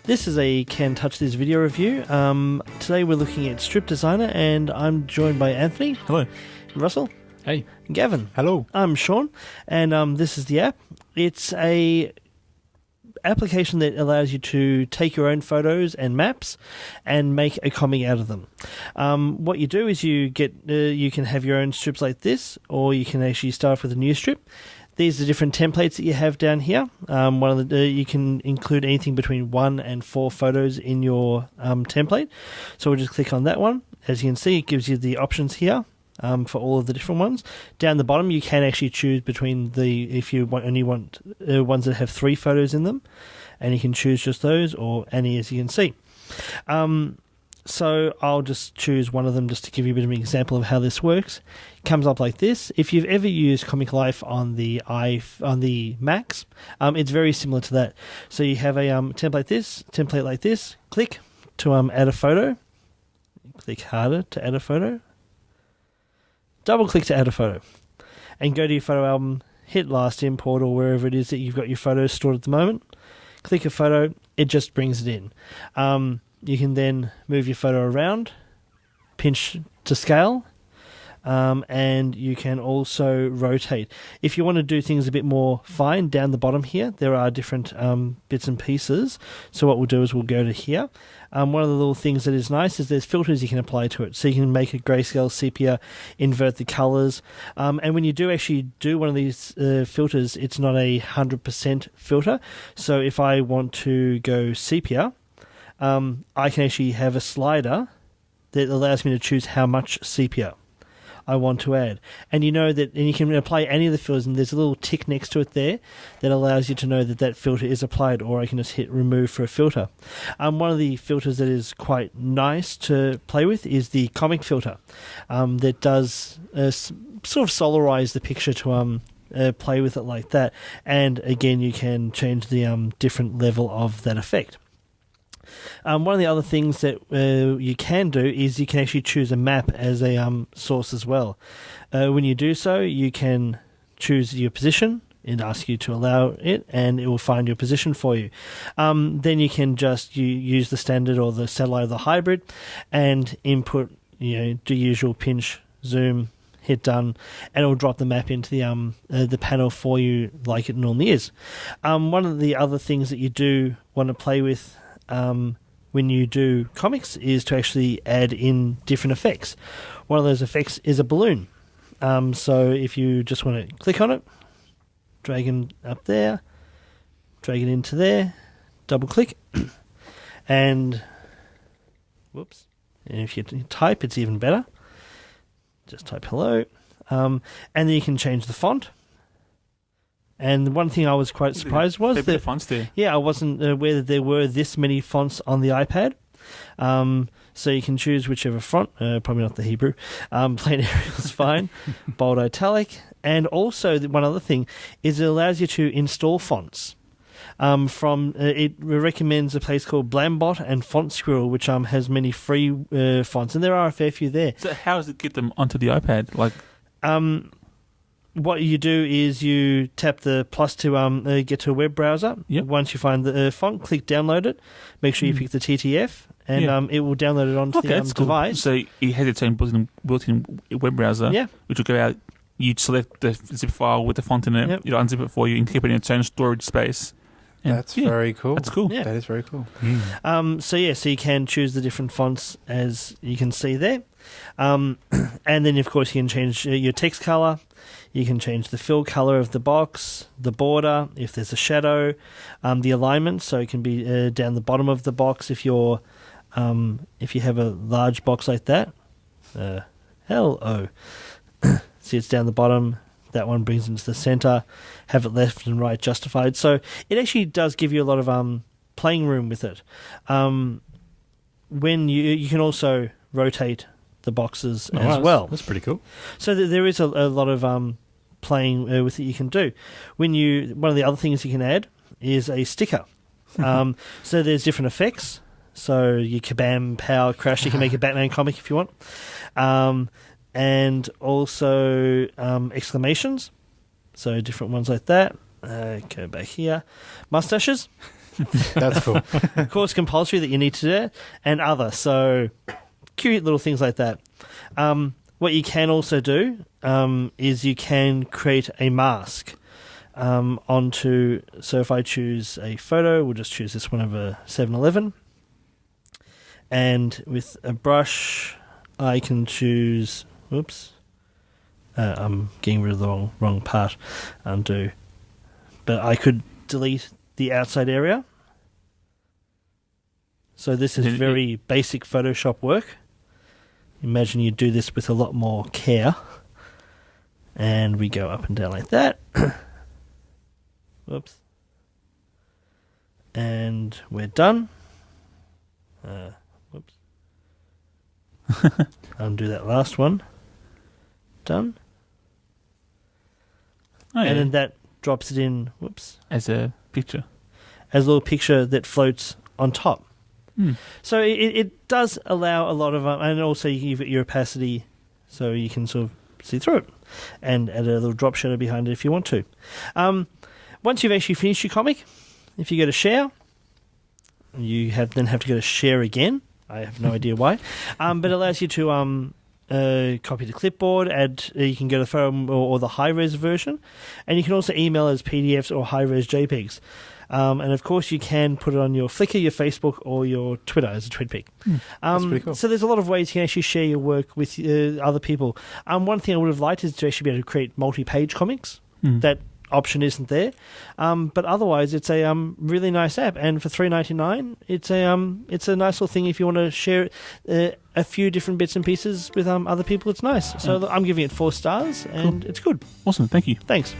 This is a Can Touch This video review. Today we're looking at Strip Designer, and I'm joined by Anthony. Hello. Russell. Hey. Gavin. Hello. I'm Sean, and this is the app. It's a application that allows you to take your own photos and maps and make a comic out of them. What you do is you can have your own strips like this, or you can actually start with a new strip. These are different templates that you have down here. You can include anything between 1 and 4 photos in your template. So we'll just click on that one. As you can see, it gives you the options here for all of the different ones. Down the bottom, you can actually choose between if you only want ones that have 3 photos in them, and you can choose just those or any, as you can see. So I'll just choose one of them just to give you a bit of an example of how this works. It comes up like this. If you've ever used Comic Life on the Macs, it's very similar to that. So you have a template like this. Click to add a photo. Click harder to add a photo. Double click to add a photo. And go to your photo album, hit last import or wherever it is that you've got your photos stored at the moment. Click a photo, it just brings it in. You can then move your photo around, pinch to scale, and you can also rotate. If you want to do things a bit more fine, down the bottom here, there are different bits and pieces. So what we'll do is we'll go to here. One of the little things that is nice is there's filters you can apply to it. So you can make a grayscale, sepia, invert the colors. And when you do actually do one of these filters, it's not 100% filter. So if I want to go sepia, I can actually have a slider that allows me to choose how much sepia I want to add. And you know that, and you can apply any of the filters, and there's a little tick next to it there that allows you to know that that filter is applied, or I can just hit remove for a filter. One of the filters that is quite nice to play with is the comic filter that does sort of solarize the picture to play with it like that. And again, you can change the different level of that effect. One of the other things that you can do is you can actually choose a map as a source as well. When you do so, you can choose your position. It asks you to allow it, and it will find your position for you. Then you can just use the standard or the satellite or the hybrid and input, the usual pinch, zoom, hit done, and it will drop the map into the panel for you like it normally is. One of the other things that you do want to play with when you do comics is to actually add in different effects. One of those effects is a balloon. So if you just want to click on it, drag it up there, drag it into there, double click, and whoops. And if you type, it's even better. Just type hello, and then you can change the font. And one thing I was quite surprised was that fonts there. Yeah, I wasn't aware that there were this many fonts on the iPad. So you can choose whichever font, probably not the Hebrew. Plain Arial is fine. Bold Italic. And also, one other thing is it allows you to install fonts. It recommends a place called Blambot and Font Squirrel, which has many free fonts, and there are a fair few there. So how does it get them onto the iPad? What you do is you tap the plus to get to a web browser. Yep. Once you find the font, click download it. Make sure you pick the TTF, and it will download it onto the device. Cool. So it has its own built-in web browser, which will go out. You select the zip file with the font in it. It'll unzip it for you and keep it in its own storage space. And that's very cool. That's cool. Yeah. That is very cool. So you can choose the different fonts as you can see there. And then, of course, you can change your text color. You can change the fill color of the box, the border, if there's a shadow, the alignment. So it can be down the bottom of the box if you have a large box like that. Hello. See, it's down the bottom. That one brings into the center. Have it left and right justified. So it actually does give you a lot of playing room with it. When you can also rotate the boxes as well. That's pretty cool. So there is a lot of playing with it you can do. One of the other things you can add is a sticker. So there's different effects. So your kabam, pow, crash. You can make a Batman comic if you want. And also exclamations. So different ones like that. Go back here. Mustaches. That's cool. Course compulsory that you need to do it, and other. So cute little things like that. What you can also do is you can create a mask onto. So if I choose a photo, we'll just choose this one of a 7-Eleven. And with a brush, I can choose... Oops. I'm getting rid of the wrong part. Undo. But I could delete the outside area. So this is very basic Photoshop work. Imagine you do this with a lot more care. And we go up and down like that. Whoops. And we're done. Whoops. Undo that last one. Done. Oh, yeah. And then that drops it in, whoops. As a picture. As a little picture that floats on top. Hmm. So it does allow a lot of... and also you give it your opacity so you can sort of see through it. And add a little drop shadow behind it if you want to. Once you've actually finished your comic, if you go to share, you then have to go to share again. I have no idea why. But it allows you to copy the clipboard, you can go to the photo or the high-res version, and you can also email as PDFs or high-res JPEGs. And of course, you can put it on your Flickr, your Facebook, or your Twitter as a TwitPic. That's pretty cool. So there's a lot of ways you can actually share your work with other people. One thing I would have liked is to actually be able to create multi-page comics. That option isn't there, but otherwise it's a really nice app, and for $3.99 it's a nice little thing if you want to share a few different bits and pieces with other people. It's nice. So I'm giving it 4 stars, and It's good. Awesome, thank you. Thanks.